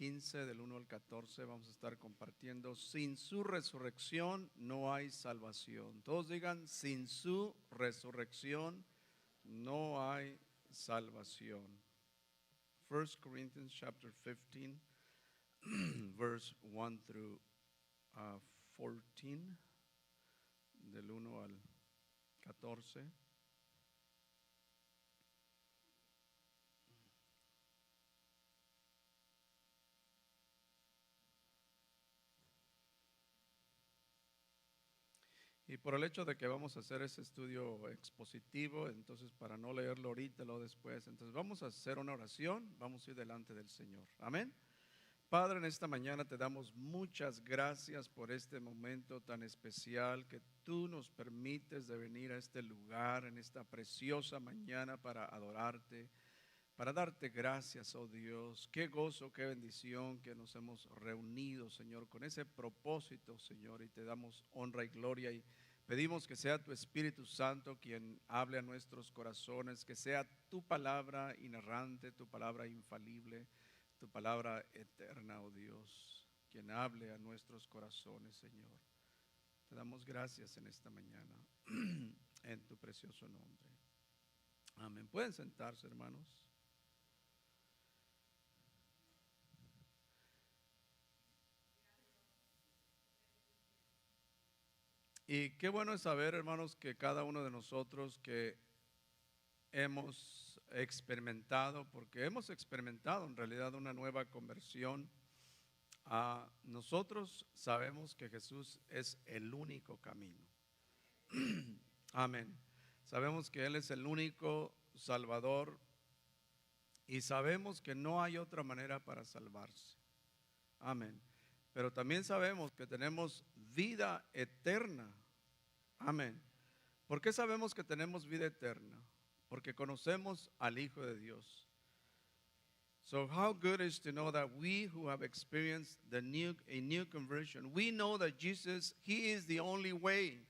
15 del 1 al 14 vamos a estar compartiendo. Sin su resurrección no hay salvación. Todos digan, sin su resurrección no hay salvación. 1 Corinthians chapter 15 verse 1 through 14, del 1 al 14. Y por el hecho de que vamos a hacer ese estudio expositivo, entonces para no leerlo ahorita, lo después, entonces vamos a hacer una oración, vamos a ir delante del Señor. Amén. Padre, en esta mañana te damos muchas gracias por este momento tan especial que tú nos permites de venir a este lugar en esta preciosa mañana para adorarte, para darte gracias, oh Dios. Qué gozo, qué bendición que nos hemos reunido, Señor, con ese propósito, Señor, y te damos honra y gloria y pedimos que sea tu Espíritu Santo quien hable a nuestros corazones, que sea tu palabra inerrante, tu palabra infalible, tu palabra eterna, oh Dios, quien hable a nuestros corazones, Señor. Te damos gracias en esta mañana, en tu precioso nombre. Amén. Pueden sentarse, hermanos. Y qué bueno es saber, hermanos, que cada uno de nosotros que hemos experimentado, porque hemos experimentado en realidad una nueva conversión, nosotros sabemos que Jesús es el único camino. Amén. Sabemos que Él es el único Salvador y sabemos que no hay otra manera para salvarse. Amén. Pero también sabemos que tenemos vida eterna. Amén. ¿Por qué sabemos que tenemos vida eterna? Porque conocemos al Hijo de Dios. So how good is to know that we who have experienced a new conversion, we know that Jesus, He is the only way.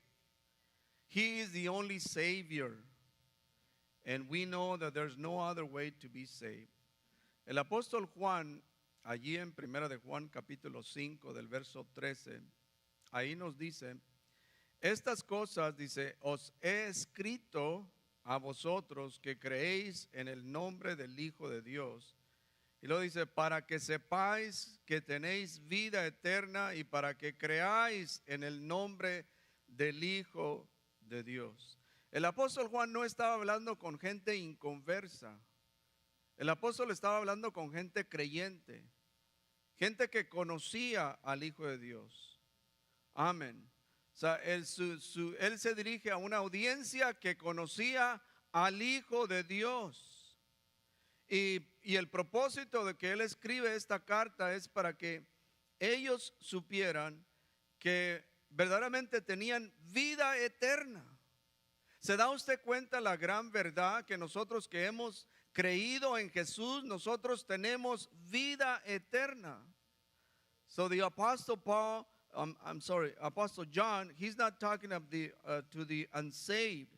He is the only Savior. And we know that there's no other way to be saved. El apóstol Juan, allí en 1 de Juan capítulo 5 del verso 13, ahí nos dice, estas cosas, dice, os he escrito a vosotros que creéis en el nombre del Hijo de Dios. Y luego dice, para que sepáis que tenéis vida eterna y para que creáis en el nombre del Hijo de Dios. El apóstol Juan no estaba hablando con gente inconversa. El apóstol estaba hablando con gente creyente, gente que conocía al Hijo de Dios. Amén. O sea, él se dirige a una audiencia que conocía al Hijo de Dios. Y el propósito de que él escribe esta carta es para que ellos supieran que verdaderamente tenían vida eterna. ¿Se da usted cuenta la gran verdad que nosotros que hemos creído en Jesús, nosotros tenemos vida eterna? So the Apostle Paul, Apostle John, he's not talking of to the unsaved.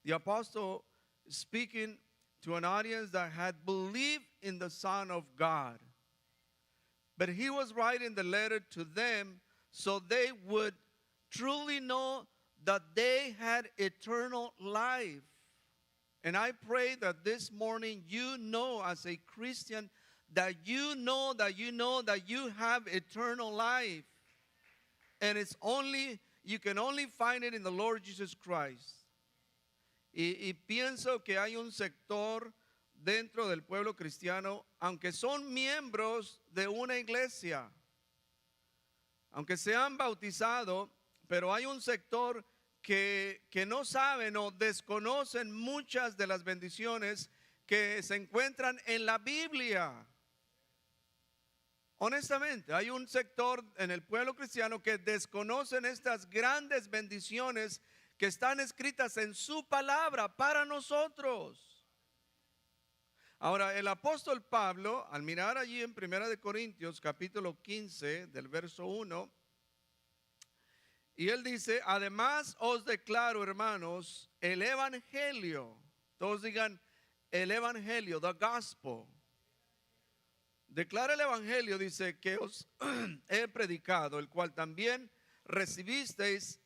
The apostle speaking to an audience that had believed in the Son of God. But he was writing the letter to them so they would truly know that they had eternal life. And I pray that this morning you know as a Christian that you know that you have eternal life. And you can only find it in the Lord Jesus Christ. Y pienso que hay un sector dentro del pueblo cristiano, aunque son miembros de una iglesia, aunque se han bautizado, pero hay un sector que no saben o desconocen muchas de las bendiciones que se encuentran en la Biblia. Honestamente, hay un sector en el pueblo cristiano que desconocen estas grandes bendiciones que están escritas en su palabra para nosotros. Ahora, el apóstol Pablo, al mirar allí en 1 de Corintios, capítulo 15, del verso 1, y él dice, además os declaro, hermanos, el evangelio. Todos digan, el evangelio, the gospel. Declara el evangelio, dice, que os he predicado, el cual también recibisteis,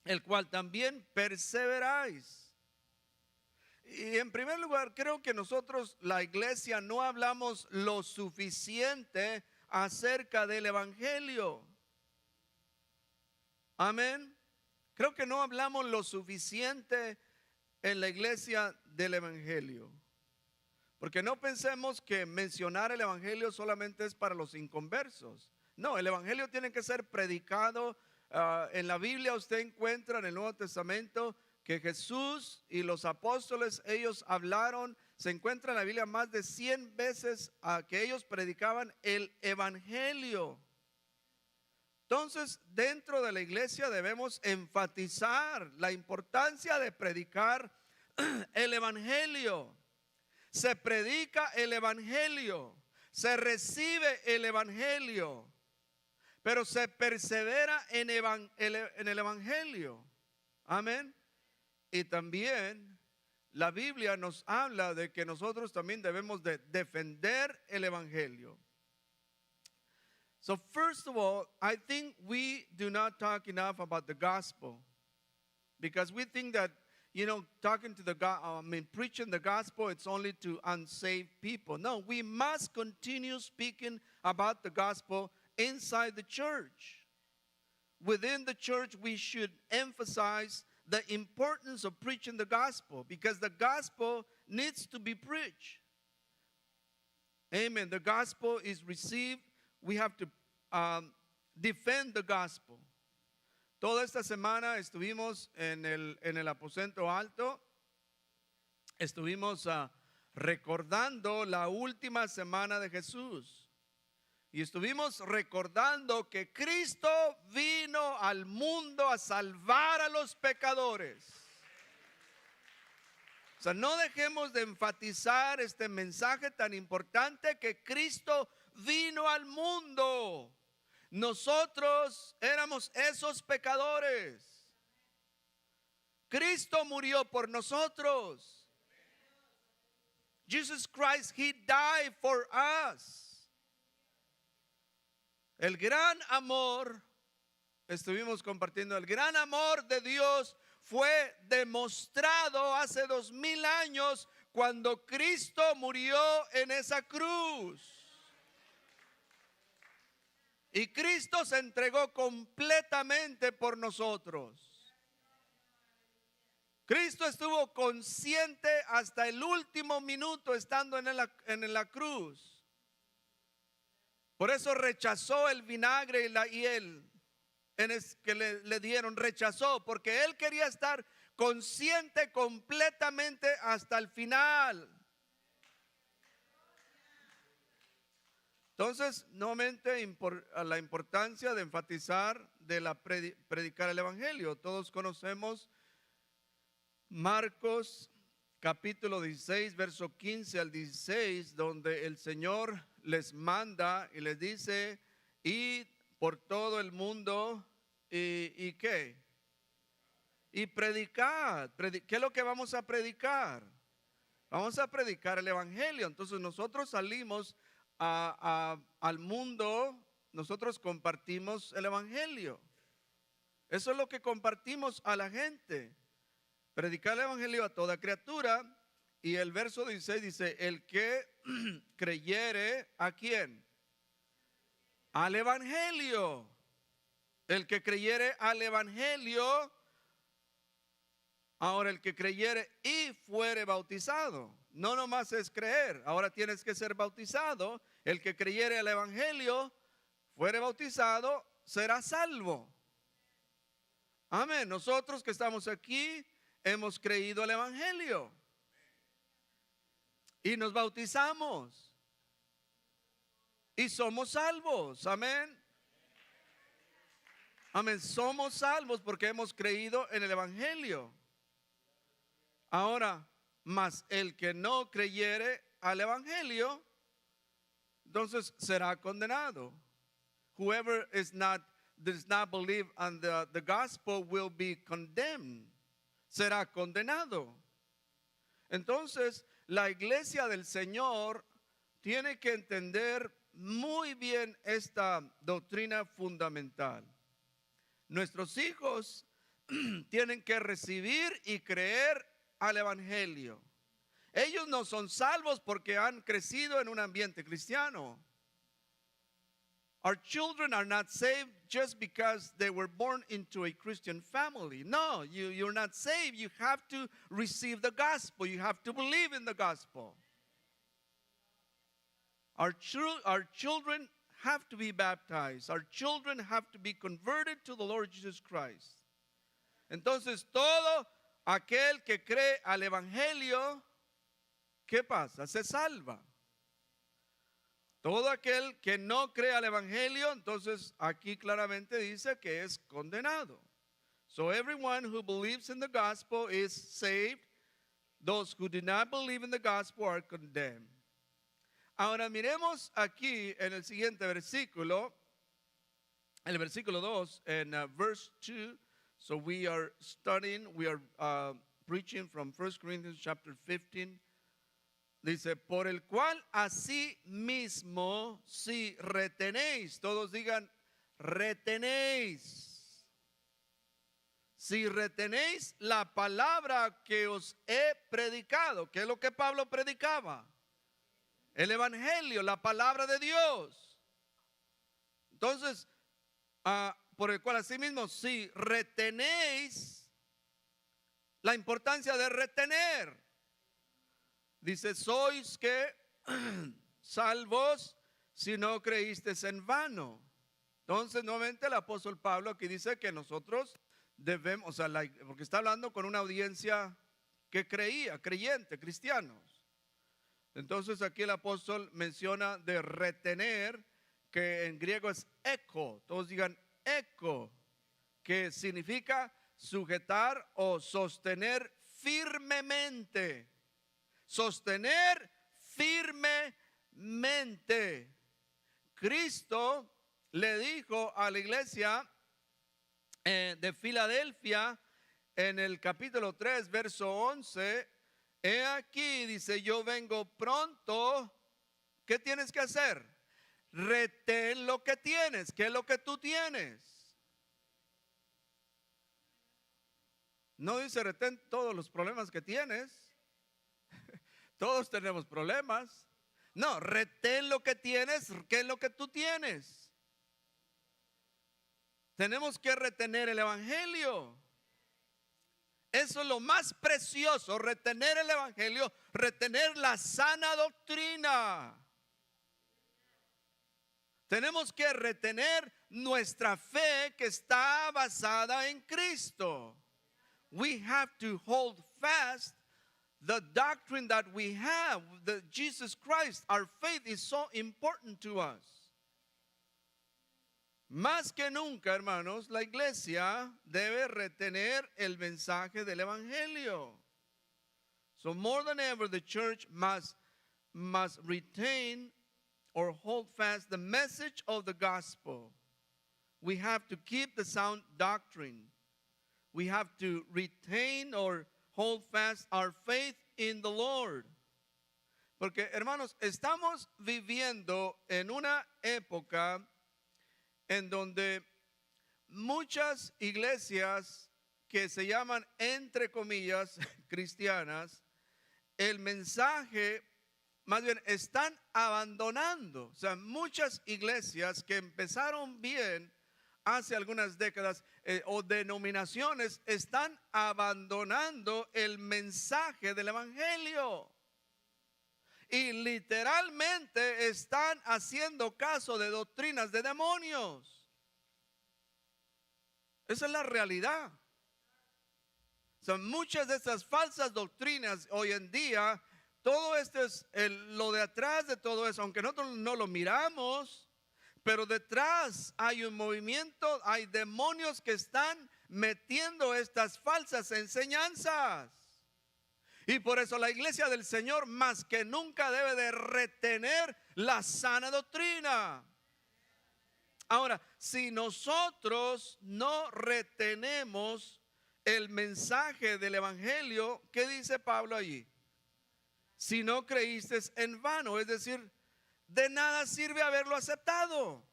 el cual también perseveráis. Y en primer lugar, creo que nosotros, la iglesia, no hablamos lo suficiente acerca del evangelio. Amén. Creo que no hablamos lo suficiente en la iglesia del evangelio. Porque no pensemos que mencionar el evangelio solamente es para los inconversos. No, el evangelio tiene que ser predicado. En la Biblia usted encuentra en el Nuevo Testamento que Jesús y los apóstoles, ellos hablaron, se encuentra en la Biblia más de 100 veces que ellos predicaban el evangelio. Entonces, dentro de la iglesia debemos enfatizar la importancia de predicar el evangelio. Se predica el evangelio, se recibe el evangelio, pero se persevera en el evangelio. Amén. Y también la Biblia nos habla de que nosotros también debemos de defender el evangelio. So first of all, I think we do not talk enough about the gospel, because we think that, preaching the gospel, it's only to unsaved people. No, we must continue speaking about the gospel inside the church. Within the church, we should emphasize the importance of preaching the gospel, because the gospel needs to be preached. Amen. The gospel is received. We have to defend the gospel. Toda esta semana estuvimos en el aposento alto. Estuvimos recordando la última semana de Jesús. Y estuvimos recordando que Cristo vino al mundo a salvar a los pecadores. O sea, no dejemos de enfatizar este mensaje tan importante, que Cristo vino al mundo. Nosotros éramos esos pecadores. Cristo murió por nosotros. Jesus Christ, He died for us. El gran amor, estuvimos compartiendo, el gran amor de Dios fue demostrado hace 2000 años cuando Cristo murió en esa cruz. Y Cristo se entregó completamente por nosotros. Cristo estuvo consciente hasta el último minuto estando en la cruz. Por eso rechazó el vinagre y la hiel que le dieron. Rechazó porque él quería estar consciente completamente hasta el final. Entonces, nuevamente, la importancia de enfatizar de predicar el evangelio. Todos conocemos Marcos capítulo 16, verso 15 al 16, donde el Señor les manda y les dice: id por todo el mundo y ¿qué? Y predicad. ¿Qué es lo que vamos a predicar? Vamos a predicar el evangelio. Entonces nosotros salimos al mundo, nosotros compartimos el evangelio. Eso es lo que compartimos a la gente. Predicar el evangelio a toda criatura. Y el verso 16 dice: el que creyere, ¿a quién? Al evangelio. El que creyere al evangelio. Ahora, el que creyere y fuere bautizado. No nomás es creer, ahora tienes que ser bautizado. El que creyere al evangelio, fuere bautizado, será salvo. Amén. Nosotros que estamos aquí hemos creído al evangelio y nos bautizamos y somos salvos. Amén. Amén. Somos salvos porque hemos creído en el evangelio. Ahora, mas el que no creyere al evangelio, entonces será condenado. Whoever does not believe on the gospel will be condemned. Será condenado. Entonces, la iglesia del Señor tiene que entender muy bien esta doctrina fundamental. Nuestros hijos tienen que recibir y creer al Evangelio. Ellos no son salvos porque han crecido en un ambiente cristiano. Our children are not saved just because they were born into a Christian family. No, you're not saved. You have to receive the gospel. You have to believe in the gospel. Our children have to be baptized. Our children have to be converted to the Lord Jesus Christ. Entonces, todo aquel que cree al Evangelio, ¿qué pasa? Se salva. Todo aquel que no cree al Evangelio, entonces aquí claramente dice que es condenado. So everyone who believes in the gospel is saved. Those who do not believe in the gospel are condemned. Ahora miremos aquí en el siguiente versículo, el versículo 2, en verse 2. So we are preaching from 1 Corinthians chapter 15. Dice, por el cual así mismo si retenéis, todos digan retenéis. Si retenéis la palabra que os he predicado, ¿qué es lo que Pablo predicaba? El Evangelio, la palabra de Dios. Entonces, por el cual asimismo, si retenéis, la importancia de retener. Dice, sois que salvos si no creísteis en vano. Entonces, nuevamente el apóstol Pablo aquí dice que nosotros debemos, porque está hablando con una audiencia que creía, creyente, cristianos. Entonces aquí el apóstol menciona de retener, que en griego es eco. Todos digan eco, que significa sujetar o sostener firmemente. Sostener firmemente. Cristo le dijo a la iglesia de Filadelfia en el capítulo 3, verso 11, he aquí, dice, yo vengo pronto. ¿Qué tienes que hacer? Retén lo que tienes. ¿Qué es lo que tú tienes? No dice retén todos los problemas que tienes. Todos tenemos problemas. No, retén lo que tienes. ¿Qué es lo que tú tienes? Tenemos que retener el Evangelio. Eso es lo más precioso, retener el Evangelio, retener la sana doctrina. Tenemos que retener nuestra fe que está basada en Cristo. We have to hold fast the doctrine that we have, that Jesus Christ. Our faith is so important to us. Más que nunca, hermanos, la iglesia debe retener el mensaje del Evangelio. So more than ever, the church must retain or hold fast the message of the gospel. We have to keep the sound doctrine. We have to retain or hold fast our faith in the Lord. Porque, hermanos, estamos viviendo en una época en donde muchas iglesias que se llaman, entre comillas, cristianas, el mensaje, más bien, están abandonando. O sea, muchas iglesias que empezaron bien hace algunas décadas o denominaciones están abandonando el mensaje del Evangelio. Y literalmente están haciendo caso de doctrinas de demonios. Esa es la realidad. Son muchas de estas falsas doctrinas hoy en día. Todo esto es lo de atrás de todo eso, aunque nosotros no lo miramos, pero detrás hay un movimiento, hay demonios que están metiendo estas falsas enseñanzas. Y por eso la iglesia del Señor más que nunca debe de retener la sana doctrina. Ahora, si nosotros no retenemos el mensaje del Evangelio, ¿qué dice Pablo allí? Si no creíste en vano, es decir, de nada sirve haberlo aceptado.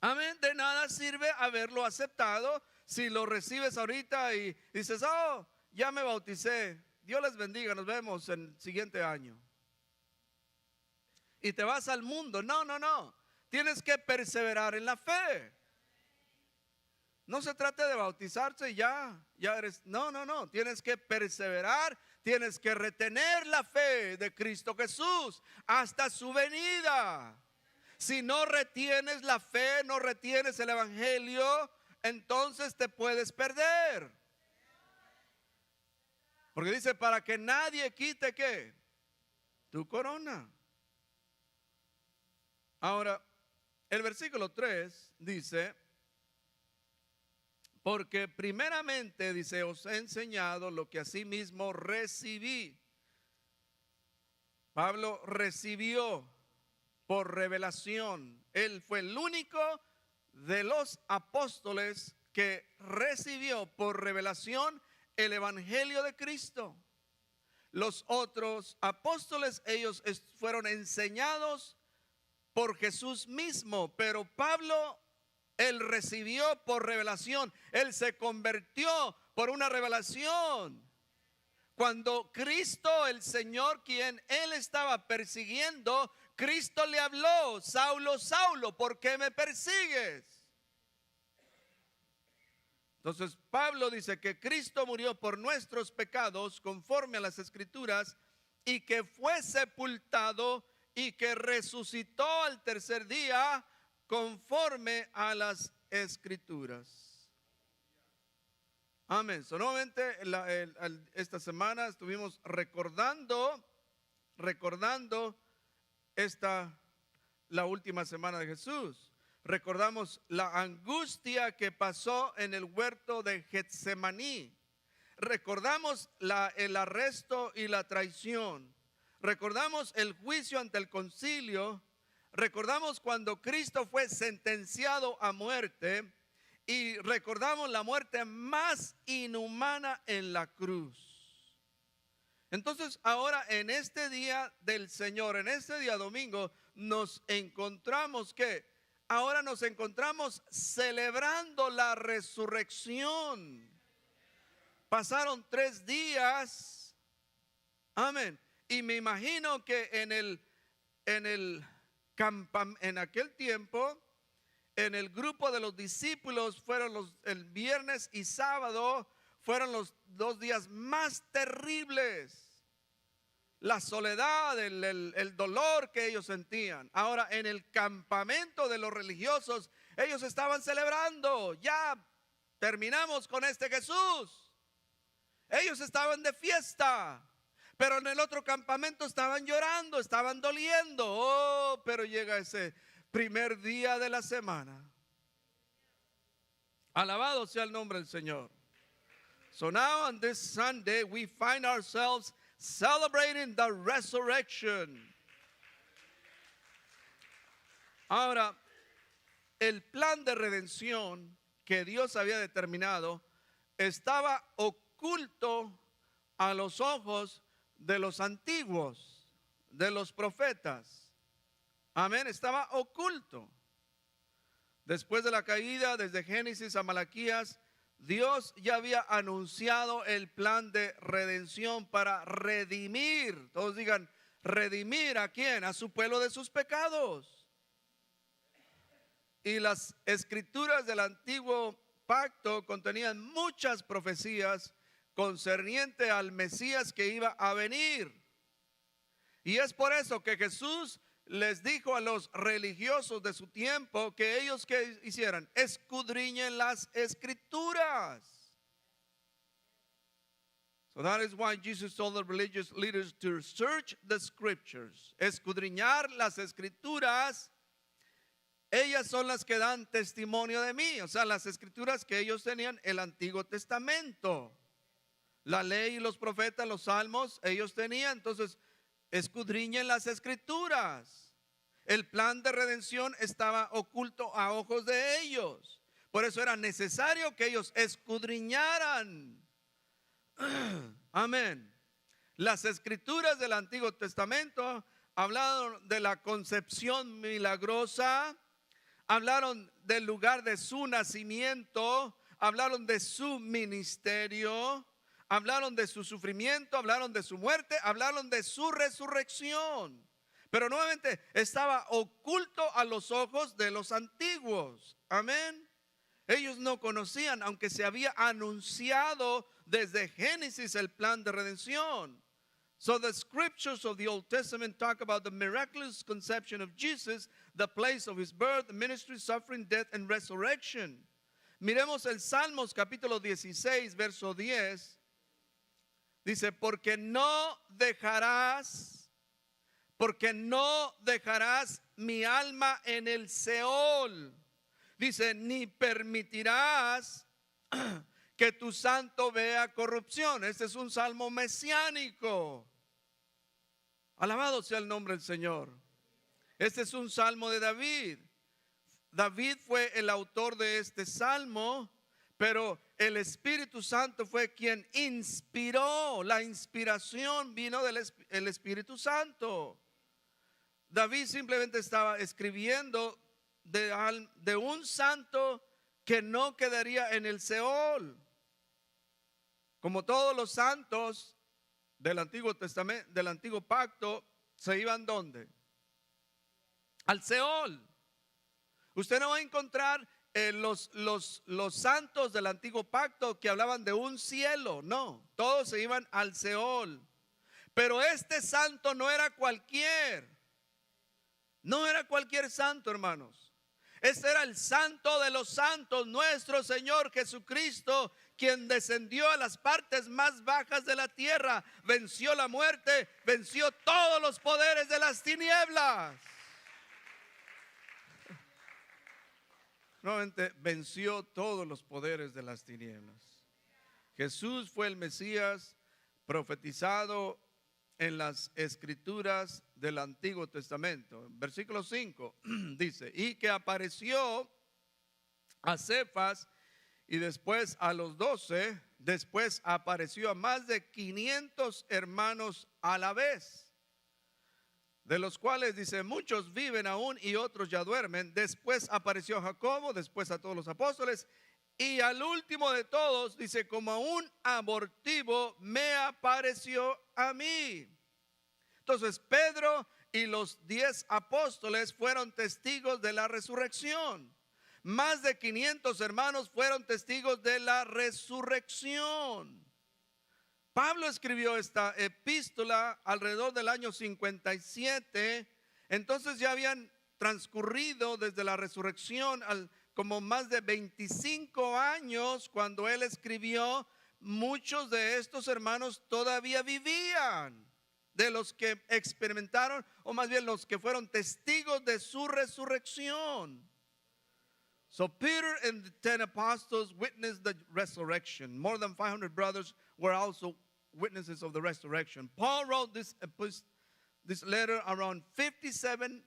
Amén, de nada sirve haberlo aceptado si lo recibes ahorita y dices, oh, ya me bauticé, Dios les bendiga, nos vemos en el siguiente año. Y te vas al mundo. No, tienes que perseverar en la fe. No se trata de bautizarse y ya eres, no, tienes que perseverar, tienes que retener la fe de Cristo Jesús hasta su venida. Si no retienes la fe, no retienes el evangelio, entonces te puedes perder. Porque dice, para que nadie quite ¿qué? Tu corona. Ahora, el versículo 3 dice, porque primeramente, dice, os he enseñado lo que asimismo recibí. Pablo recibió por revelación. Él fue el único de los apóstoles que recibió por revelación el evangelio de Cristo. Los otros apóstoles, ellos fueron enseñados por Jesús mismo, pero Pablo, él recibió por revelación. Él se convirtió por una revelación. Cuando Cristo, el Señor, quien él estaba persiguiendo, Cristo le habló, Saulo, Saulo, ¿por qué me persigues? Entonces Pablo dice que Cristo murió por nuestros pecados conforme a las Escrituras y que fue sepultado y que resucitó al tercer día conforme a las Escrituras. Amén. Nuevamente esta semana estuvimos recordando la última semana de Jesús. Recordamos la angustia que pasó en el huerto de Getsemaní. Recordamos el arresto y la traición. Recordamos el juicio ante el concilio. Recordamos cuando Cristo fue sentenciado a muerte. Y recordamos la muerte más inhumana en la cruz. Entonces ahora en este día del Señor, en este día domingo, nos encontramos ahora nos encontramos celebrando la resurrección. Pasaron 3 días. Amén. Y me imagino que en aquel tiempo, en el grupo de los discípulos, el viernes y sábado fueron los 2 días más terribles. La soledad, el dolor que ellos sentían. Ahora en el campamento de los religiosos, ellos estaban celebrando. Ya terminamos con este Jesús. Ellos estaban de fiesta. Pero en el otro campamento estaban llorando, estaban doliendo. Oh, pero llega ese primer día de la semana. Alabado sea el nombre del Señor. So now on this Sunday we find ourselves celebrating the resurrection. Ahora, el plan de redención que Dios había determinado estaba oculto a los ojos de los antiguos, de los profetas. Amén, estaba oculto. Después de la caída, desde Génesis a Malaquías, Dios ya había anunciado el plan de redención para redimir. Todos digan, redimir ¿a quién? A su pueblo de sus pecados. Y las escrituras del antiguo pacto contenían muchas profecías concerniente al Mesías que iba a venir. Y es por eso que Jesús les dijo a los religiosos de su tiempo que ellos que hicieran, escudriñen las escrituras. So that is why Jesus told the religious leaders to search the scriptures. Escudriñar las escrituras. Ellas son las que dan testimonio de mí. O sea, las escrituras que ellos tenían, el Antiguo Testamento. La ley y los profetas, los salmos, ellos tenían. Entonces, escudriñen las escrituras. El plan de redención estaba oculto a ojos de ellos. Por eso era necesario que ellos escudriñaran. Amén. Las escrituras del Antiguo Testamento hablaron de la concepción milagrosa, hablaron del lugar de su nacimiento, hablaron de su ministerio, hablaron de su sufrimiento, hablaron de su muerte, hablaron de su resurrección. Pero nuevamente estaba oculto a los ojos de los antiguos. Amén. Ellos no conocían, aunque se había anunciado desde Génesis el plan de redención. So the scriptures of the Old Testament talk about the miraculous conception of Jesus, the place of his birth, ministry, suffering, death, and resurrection. Miremos el Salmos capítulo 16, verso 10. Dice, porque no dejarás mi alma en el Seol. Dice, ni permitirás que tu santo vea corrupción. Este es un salmo mesiánico. Alabado sea el nombre del Señor. Este es un salmo de David. David fue el autor de este salmo, pero el Espíritu Santo fue quien inspiró. La inspiración vino del Espíritu Santo. David simplemente estaba escribiendo de un santo que no quedaría en el Seol. Como todos los santos del Antiguo Testamento, del Antiguo Pacto, se iban ¿dónde? Al Seol. Usted no va a encontrar los santos del Antiguo Pacto que hablaban de un cielo. No, todos se iban al Seol. Pero este santo no era cualquier. No era cualquier santo, hermanos. Este era el santo de los santos, nuestro Señor Jesucristo, quien descendió a las partes más bajas de la tierra, venció la muerte, venció todos los poderes de las tinieblas. Nuevamente, venció todos los poderes de las tinieblas. Jesús fue el Mesías profetizado en las escrituras del Antiguo Testamento. Versículo 5 dice, y que apareció a Cefas y después a los 12, después apareció a más de 500 hermanos a la vez, de los cuales dice, muchos viven aún y otros ya duermen. Después apareció a Jacobo, después a todos los apóstoles, y al último de todos, dice, como a un abortivo me apareció a mí. Entonces Pedro y los 10 apóstoles fueron testigos de la resurrección. Más de 500 hermanos fueron testigos de la resurrección. Pablo escribió esta epístola alrededor del año 57. Entonces ya habían transcurrido desde la resurrección como más de 25 años cuando él escribió. Muchos de estos hermanos todavía vivían, de los que experimentaron, o más bien los que fueron testigos de su resurrección. So Peter and the 10 apostles witnessed the resurrection. More than 500 brothers were also witnesses of the resurrection. Paul wrote this letter around 57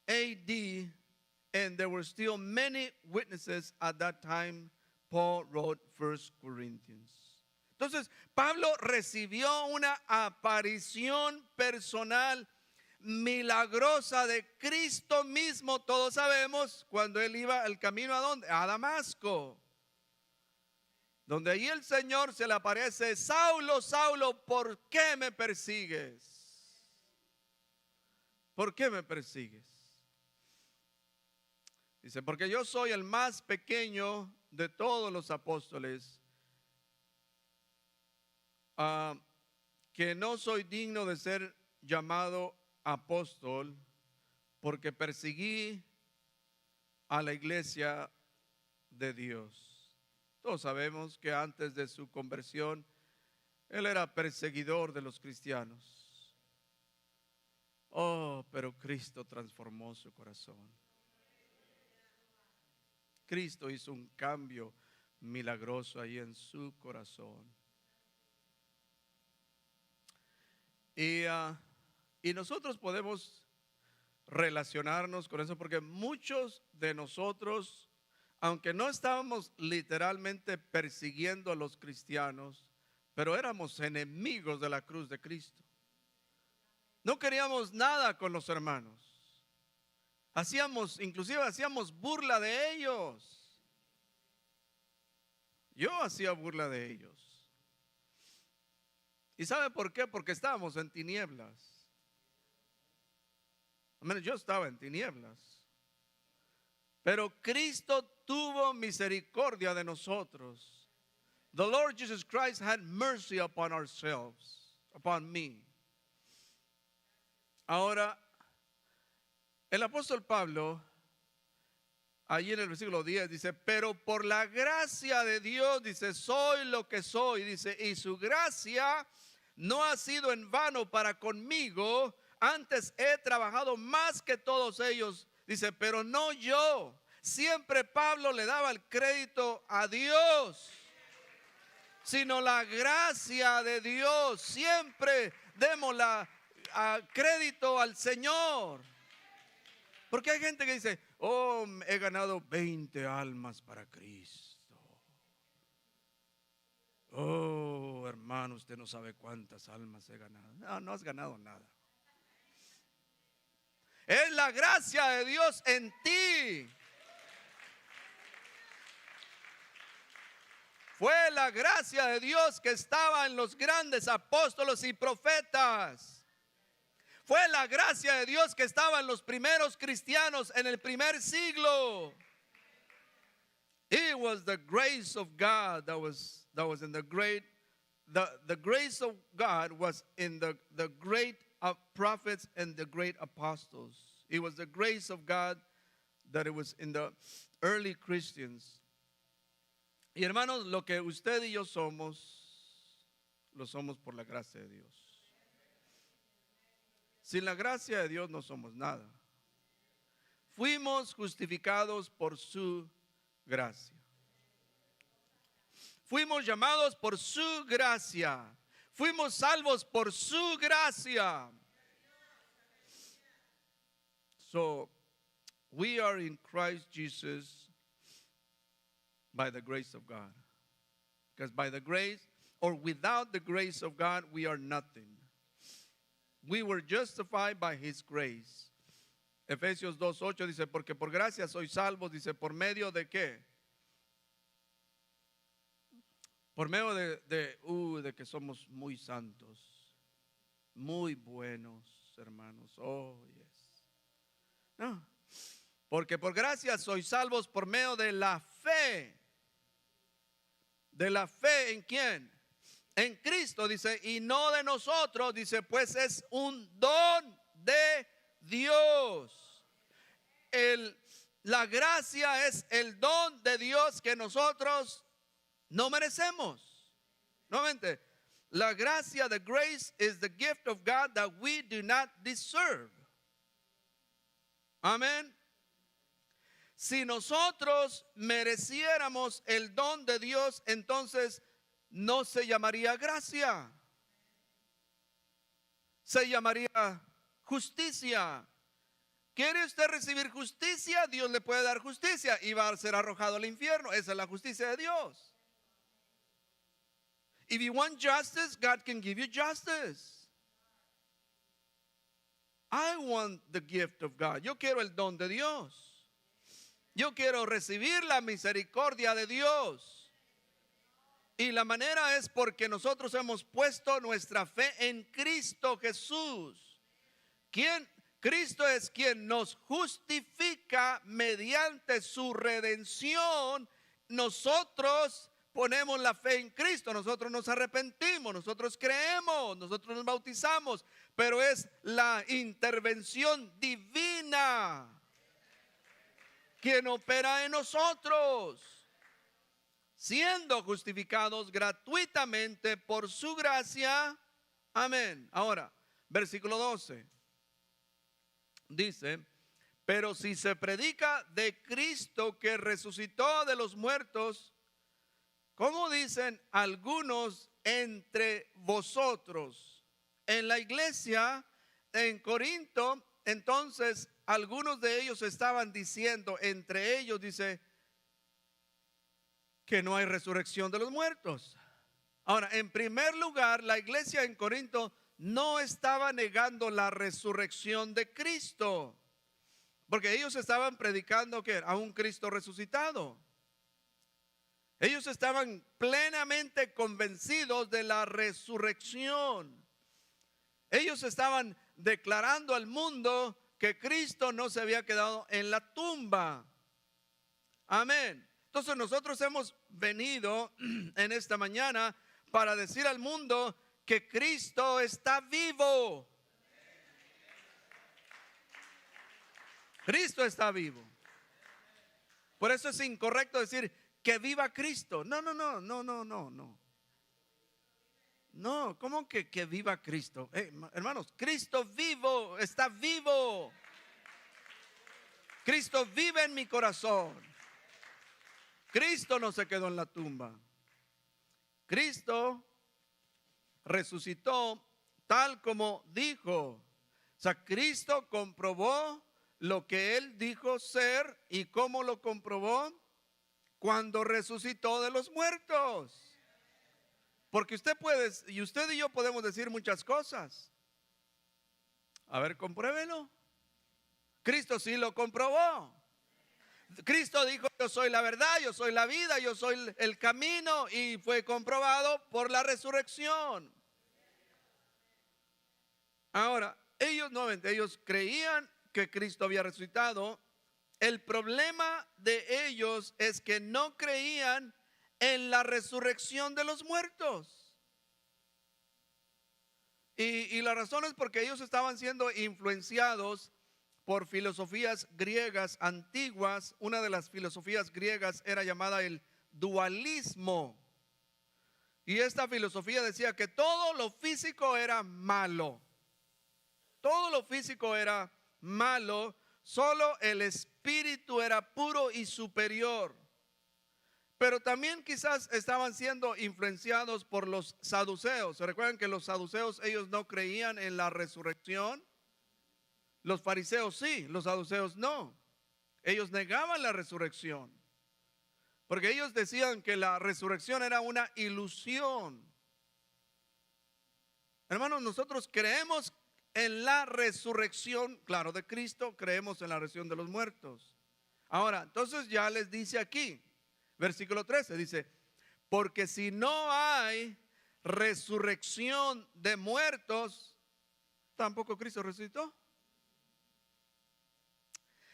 AD, and there were still many witnesses at that time. Paul wrote 1 Corinthians. Entonces, Pablo recibió una aparición personal milagrosa de Cristo mismo. Todos sabemos cuando él iba el camino ¿a dónde? A Damasco, donde allí el Señor se le aparece: Saulo, Saulo, ¿por qué me persigues? ¿Por qué me persigues? Dice, porque yo soy el más pequeño de todos los apóstoles, que no soy digno de ser llamado apóstol, porque perseguí a la iglesia de Dios. Todos sabemos que antes de su conversión, él era perseguidor de los cristianos. Oh, pero Cristo transformó su corazón. Cristo hizo un cambio milagroso ahí en su corazón. Y nosotros podemos relacionarnos con eso, porque muchos de nosotros, aunque no estábamos literalmente persiguiendo a los cristianos, pero éramos enemigos de la cruz de Cristo. No queríamos nada con los hermanos. Inclusive hacíamos burla de ellos. Yo hacía burla de ellos. ¿Y sabe por qué? Porque estábamos en tinieblas. Yo estaba en tinieblas. Pero Cristo tuvo misericordia de nosotros. The Lord Jesus Christ had mercy upon ourselves, upon me. Ahora, el apóstol Pablo, allí en el versículo 10, dice, pero por la gracia de Dios, dice, soy lo que soy, dice, y su gracia no ha sido en vano para conmigo, antes he trabajado más que todos ellos, dice, pero no yo. Siempre Pablo le daba el crédito a Dios, sino la gracia de Dios. Siempre demos crédito al Señor. Porque hay gente que dice, oh, he ganado 20 almas para Cristo. Oh, hermano, usted no sabe cuántas almas he ganado. No, no has ganado nada. Es la gracia de Dios en ti. Fue la gracia de Dios que estaba en los grandes apóstoles y profetas. Fue la gracia de Dios que estaba en los primeros cristianos en el primer siglo. It was the grace of God that was in the great. The grace of God was in the great prophets and the great apostles. It was the grace of God that it was in the early Christians. Y hermanos, lo que usted y yo somos, lo somos por la gracia de Dios. Sin la gracia de Dios no somos nada. Fuimos justificados por su gracia. Fuimos llamados por su gracia. Fuimos salvos por su gracia. So, we are in Christ Jesus by the grace of God. Because by the grace, or without the grace of God, we are nothing. We were justified by His grace. Efesios 2:8 dice, porque por gracia sois salvos, dice, ¿por medio de qué? Por medio de que somos muy santos, muy buenos, hermanos. Oh, yes. No, porque por gracia sois salvos por medio de la fe. ¿De la fe en quién? En Cristo, dice, y no de nosotros, dice, pues es un don de Dios. La gracia es el don de Dios que nosotros no merecemos. Nuevamente, la gracia, the grace is the gift of God that we do not deserve. Amén. Si nosotros mereciéramos el don de Dios, entonces no se llamaría gracia. Se llamaría justicia. ¿Quiere usted recibir justicia? Dios le puede dar justicia y va a ser arrojado al infierno. Esa es la justicia de Dios. If you want justice, God can give you justice. I want the gift of God. Yo quiero el don de Dios. Yo quiero recibir la misericordia de Dios. Y la manera es porque nosotros hemos puesto nuestra fe en Cristo Jesús. Cristo es quien nos justifica mediante su redención. Nosotros ponemos la fe en Cristo, nosotros nos arrepentimos, nosotros creemos, nosotros nos bautizamos, pero es la intervención divina quien opera en nosotros, siendo justificados gratuitamente por su gracia. Amén. Ahora, versículo 12. Dice, pero si se predica de Cristo que resucitó de los muertos, ¿cómo dicen algunos entre vosotros? En la iglesia en Corinto, entonces algunos de ellos estaban diciendo, entre ellos dice, que no hay resurrección de los muertos. Ahora, en primer lugar, la iglesia en Corinto no estaba negando la resurrección de Cristo, porque ellos estaban predicando que a un Cristo resucitado. Ellos estaban plenamente convencidos de la resurrección. Ellos estaban declarando al mundo que Cristo no se había quedado en la tumba. Amén. Entonces nosotros hemos venido en esta mañana para decir al mundo que Cristo está vivo. Cristo está vivo. Por eso es incorrecto decir que viva Cristo. No. No, ¿cómo que viva Cristo? Hermanos, Cristo vivo, está vivo. Cristo vive en mi corazón. Cristo no se quedó en la tumba. Cristo resucitó tal como dijo. O sea, Cristo comprobó lo que Él dijo ser. ¿Y cómo lo comprobó? Cuando resucitó de los muertos. Porque usted y yo podemos decir muchas cosas. A ver, compruébelo. Cristo sí lo comprobó. Cristo dijo: yo soy la verdad, yo soy la vida, yo soy el camino, y fue comprobado por la resurrección. Ahora, ellos creían que Cristo había resucitado. El problema de ellos es que no creían en la resurrección de los muertos. Y la razón es porque ellos estaban siendo influenciados por filosofías griegas antiguas. Una de las filosofías griegas era llamada el dualismo. Y esta filosofía decía que todo lo físico era malo. Todo lo físico era malo, solo el espíritu era puro y superior. Pero también quizás estaban siendo influenciados por los saduceos. ¿Se recuerdan que los saduceos, ellos no creían en la resurrección? Los fariseos sí, los saduceos no. Ellos negaban la resurrección, porque ellos decían que la resurrección era una ilusión. Hermanos, nosotros creemos en la resurrección, claro, de Cristo. Creemos en la resurrección de los muertos. Ahora, entonces ya les dice aquí, versículo 13, dice: porque si no hay resurrección de muertos, tampoco Cristo resucitó.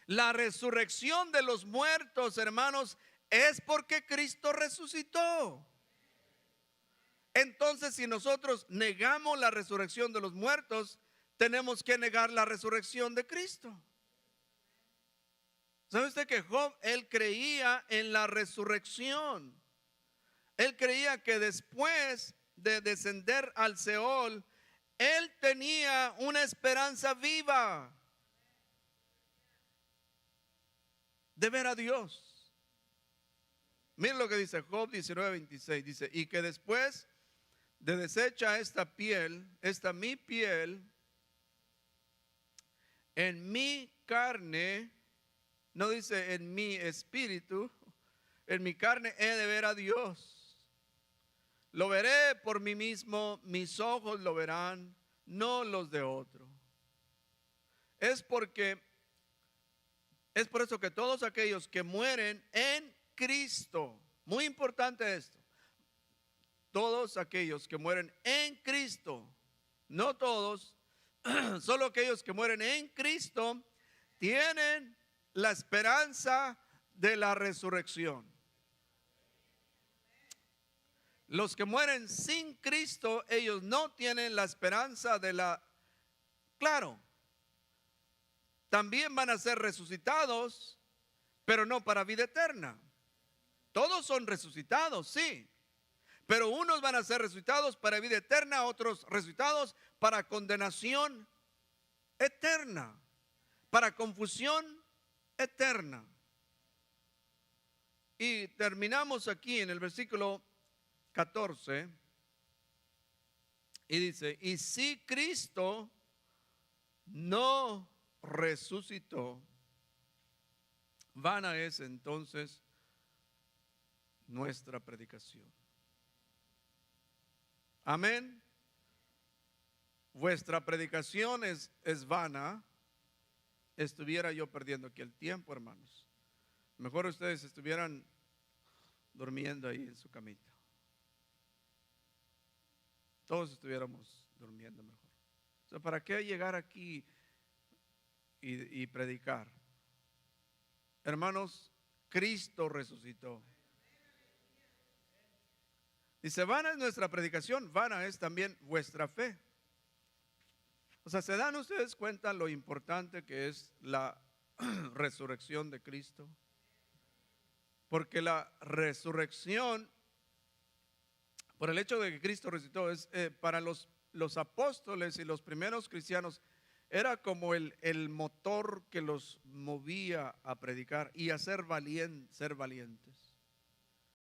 La resurrección de los muertos, hermanos, es porque Cristo resucitó. Entonces, si nosotros negamos la resurrección de los muertos, tenemos que negar la resurrección de Cristo. ¿Sabe usted que Job, él creía en la resurrección? Él creía que después de descender al Seol, él tenía una esperanza viva de ver a Dios. Miren lo que dice Job 19:26. Dice: y que después de deshecha esta piel, esta mi piel, en mi carne, no dice en mi espíritu, en mi carne he de ver a Dios. Lo veré por mí mismo, mis ojos lo verán, no los de otro. Es por eso que todos aquellos que mueren en Cristo, muy importante esto, todos aquellos que mueren en Cristo, no todos, solo aquellos que mueren en Cristo tienen la esperanza de la resurrección. Los que mueren sin Cristo, ellos no tienen la esperanza de la... Claro, también van a ser resucitados, pero no para vida eterna. Todos son resucitados, sí, pero unos van a ser resucitados para vida eterna, otros resucitados para condenación eterna, para confusión eterna. Y terminamos aquí en el versículo 14 y dice: y si Cristo no resucitó, vana es entonces nuestra predicación. Amén. vuestra predicación es vana, estuviera yo perdiendo aquí el tiempo, hermanos. Mejor ustedes estuvieran durmiendo ahí en su camita. Todos estuviéramos durmiendo mejor. O sea, ¿para qué llegar aquí y predicar? Hermanos, Cristo resucitó. Dice, vana es nuestra predicación, vana es también vuestra fe. O sea, ¿se dan ustedes cuenta lo importante que es la resurrección de Cristo? Porque la resurrección, por el hecho de que Cristo resucitó, es para los apóstoles y los primeros cristianos, era como el motor que los movía a predicar y a ser valientes.